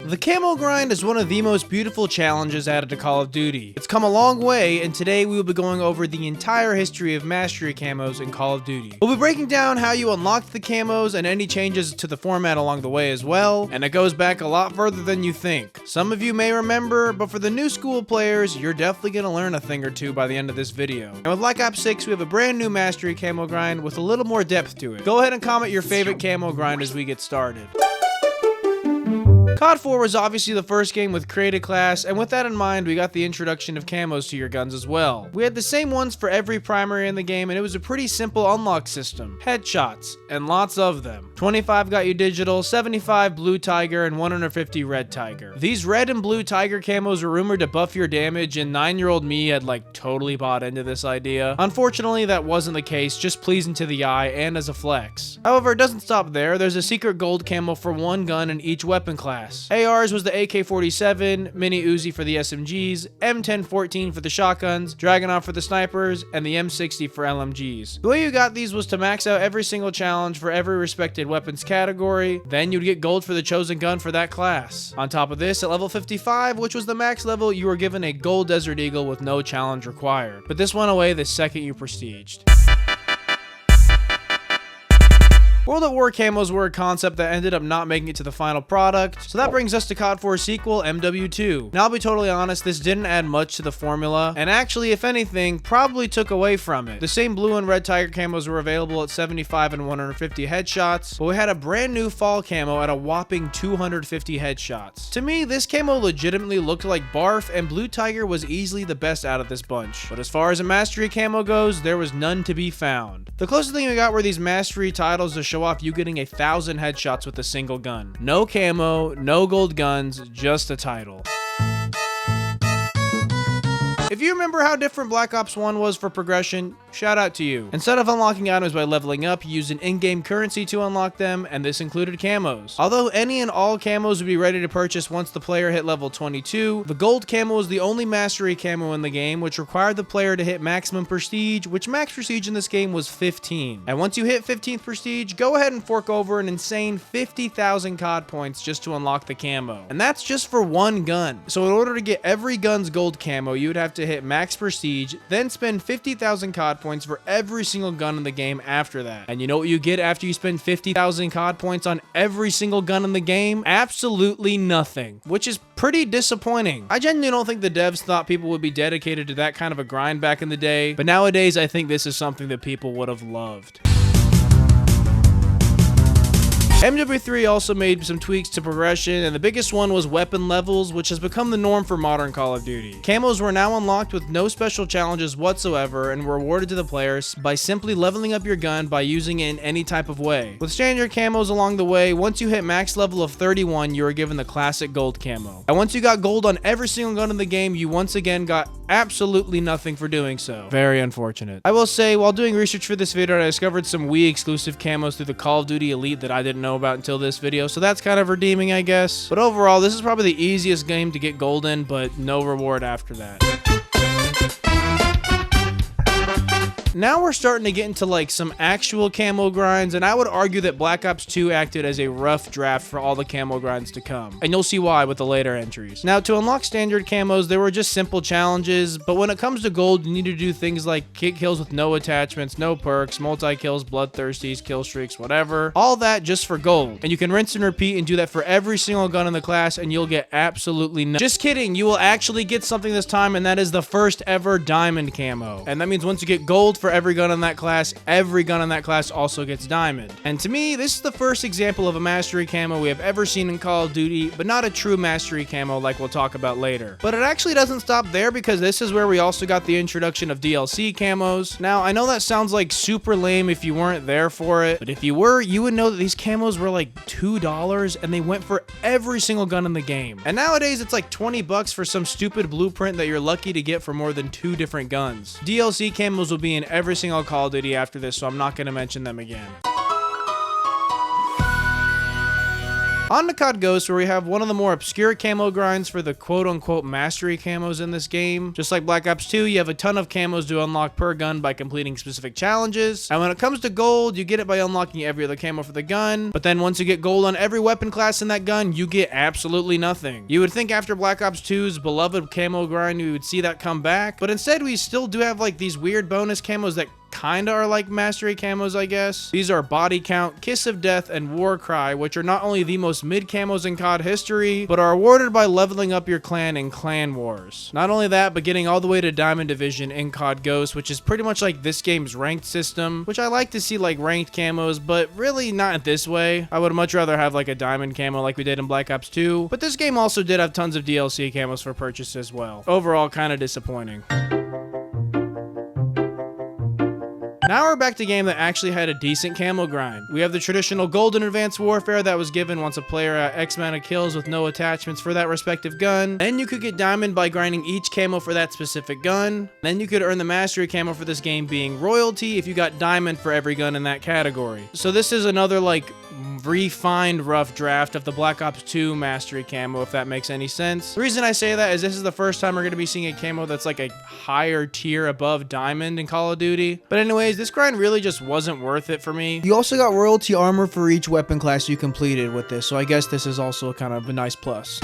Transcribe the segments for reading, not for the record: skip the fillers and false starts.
The camo grind is one of the most beautiful challenges added to Call of Duty. It's come a long way, and today we will be going over the entire history of mastery camos in Call of Duty. We'll be breaking down how you unlocked the camos and any changes to the format along the way as well, and it goes back a lot further than you think. Some of you may remember, but for the new school players, you're definitely going to learn a thing or two by the end of this video. And with Black Ops 6, we have a brand new mastery camo grind with a little more depth to it. Go ahead and comment your favorite camo grind as we get started. COD 4 was obviously the first game with created class, and with that in mind, we got the introduction of camos to your guns as well. We had the same ones for every primary in the game, and it was a pretty simple unlock system. Headshots, and lots of them. 25 got you digital, 75 blue tiger, and 150 red tiger. These red and blue tiger camos were rumored to buff your damage, and 9-year-old me had totally bought into this idea. Unfortunately, that wasn't the case, just pleasing to the eye and as a flex. However, it doesn't stop there. There's a secret gold camo for one gun in each weapon class. ARs was the AK-47, Mini Uzi for the SMGs, M1014 for the shotguns, Dragunov for the snipers, and the M60 for LMGs. The way you got these was to max out every single challenge for every respected weapons category, then you'd get gold for the chosen gun for that class. On top of this, at level 55, which was the max level, you were given a gold Desert Eagle with no challenge required. But this went away the second you prestiged. World at War camos were a concept that ended up not making it to the final product, so that brings us to COD 4's sequel, MW2. Now I'll be totally honest, this didn't add much to the formula, and actually, if anything, probably took away from it. The same blue and red tiger camos were available at 75 and 150 headshots, but we had a brand new fall camo at a whopping 250 headshots. To me, this camo legitimately looked like barf, and blue tiger was easily the best out of this bunch. But as far as a mastery camo goes, there was none to be found. The closest thing we got were these mastery titles to show off you getting 1,000 headshots with a single gun. No camo, no gold guns, just a title. If you remember how different Black Ops 1 was for progression, shout out to you. Instead of unlocking items by leveling up, you used an in-game currency to unlock them, and this included camos. Although any and all camos would be ready to purchase once the player hit level 22, the gold camo was the only mastery camo in the game, which required the player to hit maximum prestige, which max prestige in this game was 15. And once you hit 15th prestige, go ahead and fork over an insane 50,000 COD points just to unlock the camo. And that's just for one gun. So in order to get every gun's gold camo, you would have to hit max prestige, then spend 50,000 COD points for every single gun in the game after that. And you know what you get after you spend 50,000 COD points on every single gun in the game? Absolutely nothing, which is pretty disappointing. I genuinely don't think the devs thought people would be dedicated to that kind of a grind back in the day, but nowadays I think this is something that people would have loved. MWIII also made some tweaks to progression, and the biggest one was weapon levels, which has become the norm for modern Call of Duty. Camos were now unlocked with no special challenges whatsoever and were awarded to the players by simply leveling up your gun by using it in any type of way. With standard camos along the way, once you hit max level of 31, you were given the classic gold camo. And once you got gold on every single gun in the game, you once again got absolutely nothing for doing so. Very unfortunate. I will say, while doing research for this video, I discovered some WWII exclusive camos through the Call of Duty Elite that I didn't know about until this video, so that's kind of redeeming, I guess. But overall, this is probably the easiest game to get gold in, but no reward after that. Now we're starting to get into some actual camo grinds, and I would argue that Black Ops 2 acted as a rough draft for all the camo grinds to come. And you'll see why with the later entries. Now, to unlock standard camos, there were just simple challenges, but when it comes to gold, you need to do things like get kills with no attachments, no perks, multi-kills, bloodthirsties, kill streaks, whatever. All that just for gold. And you can rinse and repeat and do that for every single gun in the class, and you'll get absolutely nothing. Just kidding, you will actually get something this time, and that is the first ever diamond camo. And that means once you get gold for every gun in that class, every gun in that class also gets diamond. And to me, this is the first example of a mastery camo we have ever seen in Call of Duty, but not a true mastery camo like we'll talk about later. But it actually doesn't stop there, because this is where we also got the introduction of DLC camos. Now, I know that sounds like super lame if you weren't there for it, but if you were, you would know that these camos were like $2, and they went for every single gun in the game. And nowadays, it's like 20 bucks for some stupid blueprint that you're lucky to get for more than 2 different guns. DLC camos will be in every single Call of Duty after this, so I'm not going to mention them again. On to COD Ghosts, where we have one of the more obscure camo grinds for the quote-unquote mastery camos in this game. Just like Black Ops 2, you have a ton of camos to unlock per gun by completing specific challenges. And when it comes to gold, you get it by unlocking every other camo for the gun. But then once you get gold on every weapon class in that gun, you get absolutely nothing. You would think after Black Ops 2's beloved camo grind, we would see that come back. But instead, we still do have like these weird bonus camos that kinda are like mastery camos, I guess. These are Body Count, Kiss of Death, and War Cry, which are not only the most mid camos in COD history, but are awarded by leveling up your clan in Clan Wars. Not only that, but getting all the way to Diamond Division in COD Ghosts, which is pretty much like this game's ranked system, which I like to see like ranked camos, but really not this way. I would much rather have like a diamond camo like we did in Black Ops 2, but this game also did have tons of DLC camos for purchase as well. Overall, kinda disappointing. Now we're back to a game that actually had a decent camo grind. We have the traditional Golden Advanced Warfare that was given once a player had X amount of kills with no attachments for that respective gun. Then you could get Diamond by grinding each camo for that specific gun. Then you could earn the Mastery camo for this game being Royalty if you got Diamond for every gun in that category. So this is another like refined rough draft of the Black Ops 2 Mastery camo, if that makes any sense. The reason I say that is this is the first time we're going to be seeing a camo that's like a higher tier above Diamond in Call of Duty. But anyways, this grind really just wasn't worth it for me. You also got Royalty armor for each weapon class you completed with this, so I guess this is also kind of a nice plus.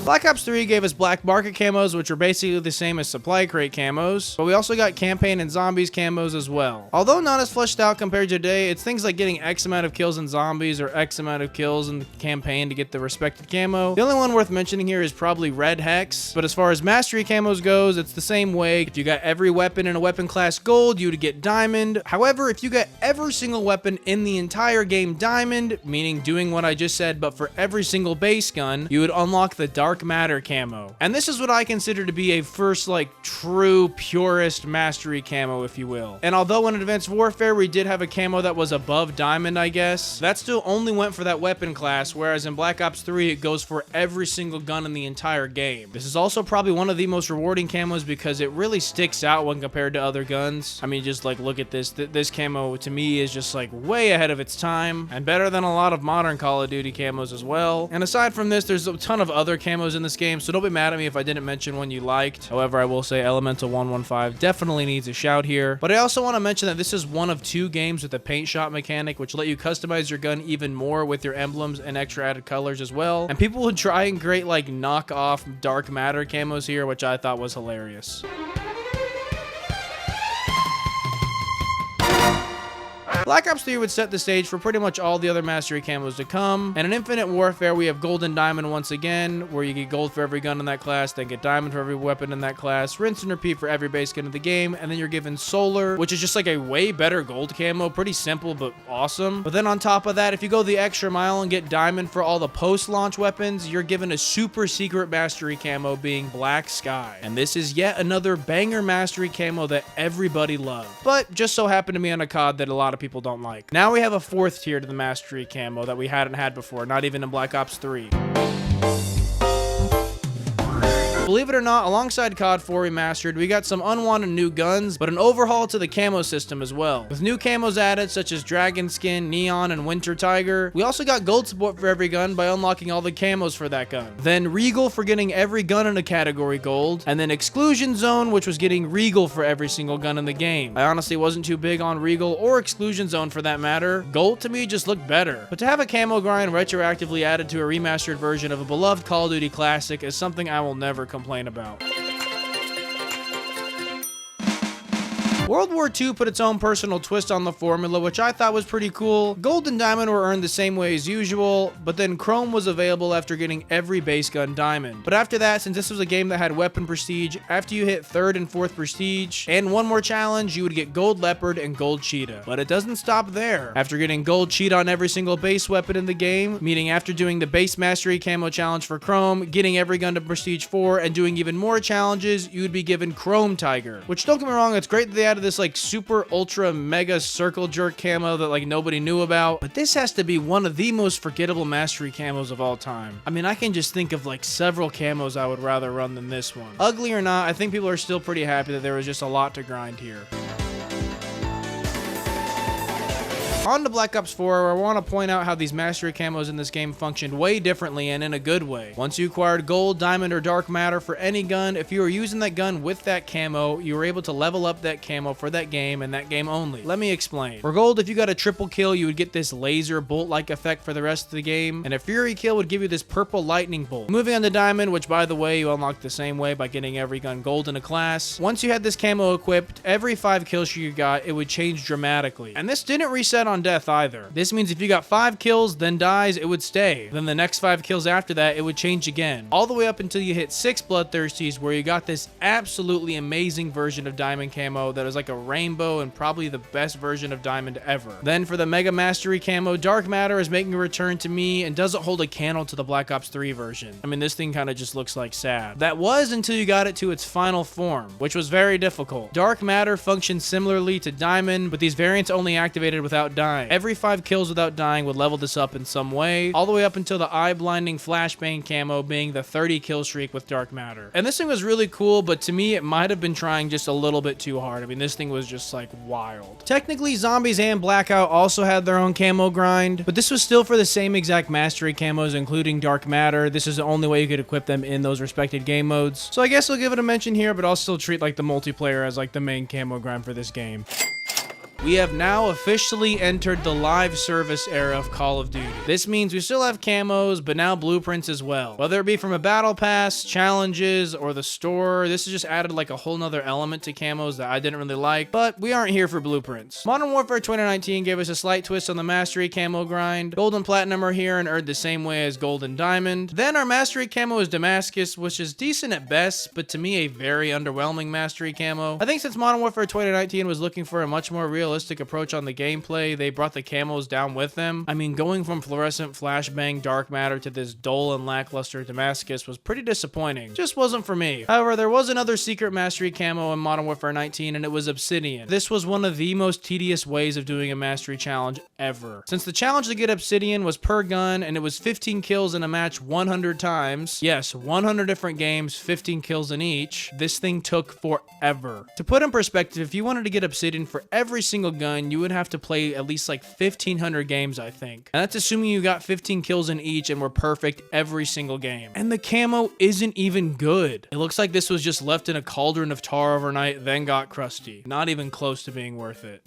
Black Ops 3 gave us black market camos, which are basically the same as supply crate camos, but we also got campaign and zombies camos as well. Although not as fleshed out compared to today, it's things like getting X amount of kills in zombies or X amount of kills in the campaign to get the respected camo. The only one worth mentioning here is probably Red Hex, but as far as mastery camos goes, it's the same way. If you got every weapon in a weapon class gold, you would get diamond. However, if you got every single weapon in the entire game diamond, meaning doing what I just said, but for every single base gun, you would unlock the Dark Matter camo. And this is what I consider to be a first like true purist mastery camo, if you will. And although in Advanced Warfare we did have a camo that was above diamond, I guess, that still only went for that weapon class, whereas in Black Ops 3 it goes for every single gun in the entire game. This is also probably one of the most rewarding camos because it really sticks out when compared to other guns. I mean, just like look at this. This camo to me is just like way ahead of its time and better than a lot of modern Call of Duty camos as well. And aside from this, there's a ton of other camos in this game, so don't be mad at me if I didn't mention one you liked. However, I will say Elemental 115 definitely needs a shout here. But I also want to mention that this is one of 2 games with a paint shop mechanic, which let you customize your gun even more with your emblems and extra added colors as well. And people would try and create like knockoff Dark Matter camos here, which I thought was hilarious. Black Ops 3 would set the stage for pretty much all the other mastery camos to come, and in Infinite Warfare we have Gold and Diamond once again, where you get gold for every gun in that class, then get diamond for every weapon in that class, rinse and repeat for every base gun in the game, and then you're given Solar, which is just like a way better gold camo, pretty simple but awesome. But then on top of that, if you go the extra mile and get diamond for all the post-launch weapons, you're given a super secret mastery camo being Black Sky. And this is yet another banger mastery camo that everybody loved, but just so happened to be on a COD that a lot of people don't like. Now we have a 4th tier to the mastery camo that we hadn't had before, not even in Black Ops 3. Believe it or not, alongside COD 4 Remastered, we got some unwanted new guns, but an overhaul to the camo system as well. With new camos added, such as Dragon Skin, Neon, and Winter Tiger, we also got gold support for every gun by unlocking all the camos for that gun. Then Regal for getting every gun in a category gold, and then Exclusion Zone, which was getting Regal for every single gun in the game. I honestly wasn't too big on Regal or Exclusion Zone for that matter. Gold to me just looked better. But to have a camo grind retroactively added to a remastered version of a beloved Call of Duty classic is something I will never complain about. World War II put its own personal twist on the formula, which I thought was pretty cool. Gold and Diamond were earned the same way as usual, but then Chrome was available after getting every base gun Diamond. But after that, since this was a game that had weapon prestige, after you hit 3rd and 4th prestige, and one more challenge, you would get Gold Leopard and Gold Cheetah. But it doesn't stop there. After getting Gold Cheetah on every single base weapon in the game, meaning after doing the base mastery camo challenge for Chrome, getting every gun to prestige 4, and doing even more challenges, you would be given Chrome Tiger. Which, don't get me wrong, it's great that they added this like super ultra mega circle jerk camo that like nobody knew about, but this has to be one of the most forgettable mastery camos of all time. I mean, I can just think of like several camos I would rather run than this one. Ugly or not, I think people are still pretty happy that there was just a lot to grind here. On to Black Ops 4, where I want to point out how these mastery camos in this game functioned way differently and in a good way. Once you acquired gold, diamond, or dark matter for any gun, if you were using that gun with that camo, you were able to level up that camo for that game and that game only. Let me explain. For gold, if you got a triple kill, you would get this laser bolt-like effect for the rest of the game, and a fury kill would give you this purple lightning bolt. Moving on to diamond, which by the way, you unlock the same way by getting every gun gold in a class. Once you had this camo equipped, every 5 kills you got, it would change dramatically. And this didn't reset on death either. This means if you got 5 kills, then dies, it would stay. Then the next 5 kills after that, it would change again. All the way up until you hit 6 bloodthirsties, where you got this absolutely amazing version of diamond camo that is like a rainbow and probably the best version of diamond ever. Then for the mega mastery camo, dark matter is making a return to me and doesn't hold a candle to the Black Ops 3 version. I mean, this thing kind of just looks like sad. That was until you got it to its final form, which was very difficult. Dark matter functions similarly to diamond, but these variants only activated without dying. Every 5 kills without dying would level this up in some way, all the way up until the eye-blinding flashbang camo being the 30 kill streak with dark matter. And this thing was really cool, but to me, it might have been trying just a little bit too hard. I mean, this thing was just like wild. Technically, Zombies and Blackout also had their own camo grind, but this was still for the same exact mastery camos, including dark matter. This is the only way you could equip them in those respected game modes. So I guess I'll give it a mention here, but I'll still treat like the multiplayer as like the main camo grind for this game. We have now officially entered the live service era of Call of Duty. This means we still have camos, but now blueprints as well. Whether it be from a battle pass, challenges, or the store, this has just added like a whole nother element to camos that I didn't really like, but we aren't here for blueprints. Modern Warfare 2019 gave us a slight twist on the mastery camo grind. Gold and platinum are here and earned the same way as gold and diamond. Then our mastery camo is Damascus, which is decent at best, but to me a very underwhelming mastery camo. I think since Modern Warfare 2019 was looking for a much more realistic approach on the gameplay, they brought the camos down with them. I mean, going from fluorescent flashbang dark matter to this dull and lackluster Damascus was pretty disappointing. Just wasn't for me. However, there was another secret mastery camo in Modern Warfare 19, and it was Obsidian. This was one of the most tedious ways of doing a mastery challenge ever. Since the challenge to get Obsidian was per gun, and it was 15 kills in a match 100 times, yes, 100 different games, 15 kills in each, this thing took forever. To put in perspective, if you wanted to get Obsidian for every single gun, you would have to play at least like 1,500 games, I think. And that's assuming you got 15 kills in each and were perfect every single game. And the camo isn't even good. It looks like this was just left in a cauldron of tar overnight, then got crusty. Not even close to being worth it.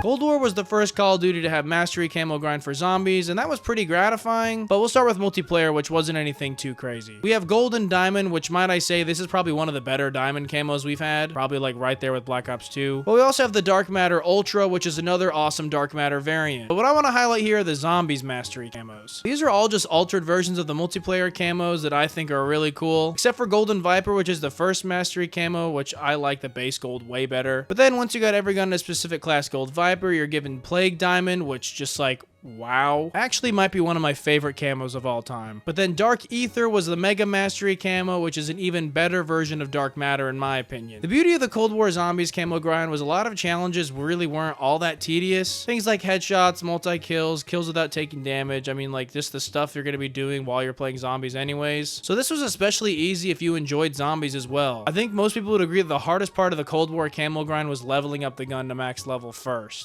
Cold War was the first Call of Duty to have mastery camo grind for zombies, and that was pretty gratifying, but we'll start with multiplayer, which wasn't anything too crazy. We have gold and diamond, which might I say, this is probably one of the better diamond camos we've had, probably like right there with Black Ops 2. But we also have the dark matter ultra, which is another awesome dark matter variant. But what I want to highlight here are the zombies mastery camos. These are all just altered versions of the multiplayer camos that I think are really cool, except for Golden Viper, which is the first mastery camo, which I like the base gold way better. But then once you got every gun in a specific class gold Viper, you're given Plague Diamond, which just like, wow. Actually might be one of my favorite camos of all time. But then Dark Ether was the Mega Mastery camo, which is an even better version of Dark Matter in my opinion. The beauty of the Cold War Zombies camo grind was a lot of challenges really weren't all that tedious. Things like headshots, multi-kills, kills without taking damage. I mean, like just the stuff you're going to be doing while you're playing zombies anyways. So this was especially easy if you enjoyed zombies as well. I think most people would agree that the hardest part of the Cold War camo grind was leveling up the gun to max level first.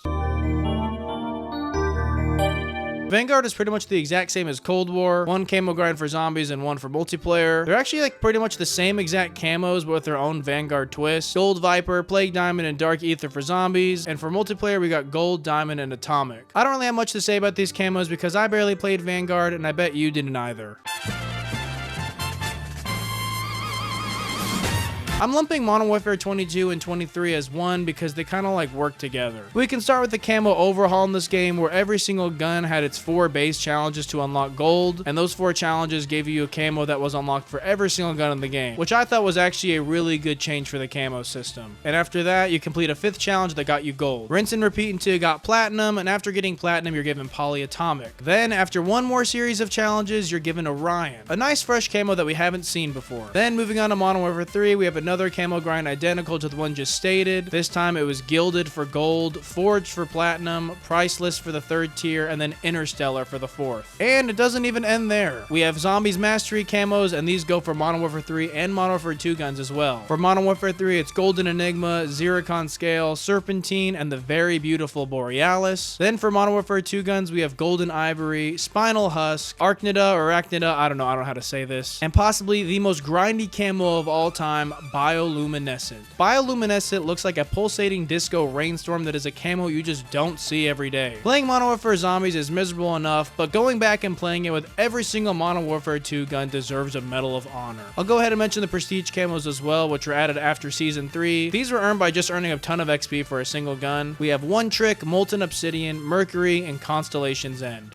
Vanguard is pretty much the exact same as Cold War. One camo grind for zombies and one for multiplayer. They're actually like pretty much the same exact camos, but with their own Vanguard twist. Gold Viper, Plague Diamond, and Dark Ether for zombies. And for multiplayer, we got Gold, Diamond, and Atomic. I don't really have much to say about these camos because I barely played Vanguard, and I bet you didn't either. I'm lumping Modern Warfare 22 and 23 as one because they kind of like work together. We can start with the camo overhaul in this game where every single gun had its 4 base challenges to unlock gold, and those 4 challenges gave you a camo that was unlocked for every single gun in the game, which I thought was actually a really good change for the camo system. And after that, you complete a 5th challenge that got you gold. Rinse and repeat until you got platinum, and after getting platinum, you're given polyatomic. Then, after one more series of challenges, you're given Orion, a nice fresh camo that we haven't seen before. Then, moving on to Modern Warfare 3, we have another camo grind identical to the one just stated. This time it was gilded for gold, forged for platinum, priceless for the 3rd tier, and then interstellar for the 4th. And it doesn't even end there. We have Zombies Mastery camos, and these go for Modern Warfare 3 and Modern Warfare 2 guns as well. For Modern Warfare 3, it's Golden Enigma, Zircon Scale, Serpentine, and the very beautiful Borealis. Then for Modern Warfare 2 guns, we have Golden Ivory, Spinal Husk, Arachnida or Arachnida, I don't know how to say this, and possibly the most grindy camo of all time, Bioluminescent. Bioluminescent looks like a pulsating disco rainstorm that is a camo you just don't see every day. Playing Modern Warfare Zombies is miserable enough, but going back and playing it with every single Modern Warfare 2 gun deserves a Medal of Honor. I'll go ahead and mention the Prestige camos as well, which were added after Season 3. These were earned by just earning a ton of XP for a single gun. We have One Trick, Molten Obsidian, Mercury, and Constellation's End.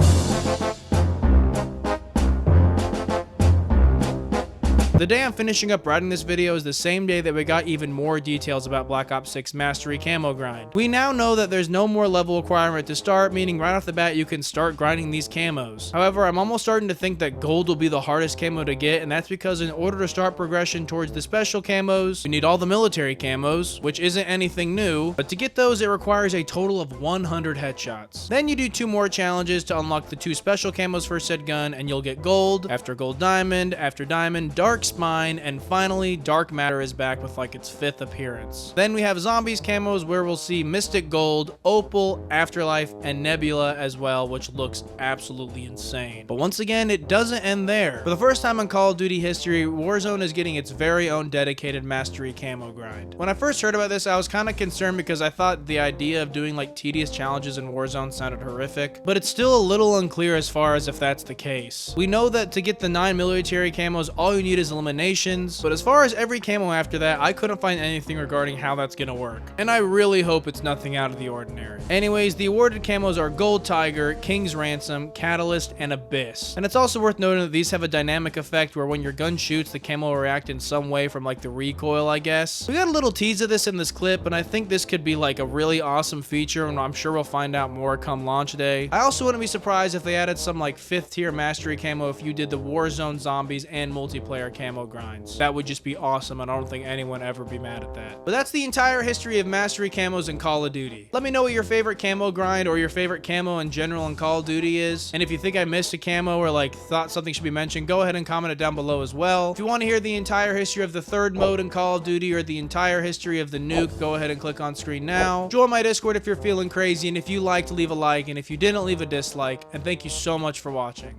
The day I'm finishing up writing this video is the same day that we got even more details about Black Ops 6 Mastery camo grind. We now know that there's no more level requirement to start, meaning right off the bat you can start grinding these camos. However, I'm almost starting to think that gold will be the hardest camo to get, and that's because in order to start progression towards the special camos, we need all the military camos, which isn't anything new, but to get those it requires a total of 100 headshots. Then you do 2 more challenges to unlock the 2 special camos for said gun, and you'll get gold, after gold diamond, after diamond, dark spine, and finally dark matter is back with like its 5th appearance. Then we have zombies camos where we'll see mystic gold, opal, afterlife, and nebula as well, which looks absolutely insane. But once again, it doesn't end there. For the first time in Call of Duty history, Warzone is getting its very own dedicated mastery camo grind. When I first heard about this, I was kind of concerned because I thought the idea of doing like tedious challenges in Warzone sounded horrific, but it's still a little unclear as far as if that's the case. We know that to get the 9 military camos, all you need is eliminations, but as far as every camo after that, I couldn't find anything regarding how that's gonna work, and I really hope it's nothing out of the ordinary. Anyways, the awarded camos are Gold Tiger, King's Ransom, Catalyst, and Abyss. And it's also worth noting that these have a dynamic effect where when your gun shoots, the camo will react in some way from like the recoil, I guess. We got a little tease of this in this clip, and I think this could be like a really awesome feature, and I'm sure we'll find out more come launch day. I also wouldn't be surprised if they added some like 5th tier mastery camo if you did the Warzone zombies and multiplayer camo grinds. That would just be awesome, and I don't think anyone ever be mad at that. But that's the entire history of mastery camos in Call of Duty. Let me know what your favorite camo grind or your favorite camo in general in Call of Duty is, and if you think I missed a camo or like thought something should be mentioned, go ahead and comment it down below as well. If you want to hear the entire history of the 3rd mode in Call of Duty or the entire history of the nuke, go ahead and click on screen now. Join my Discord if you're feeling crazy, and if you liked, leave a like, and if you didn't, leave a dislike, and thank you so much for watching.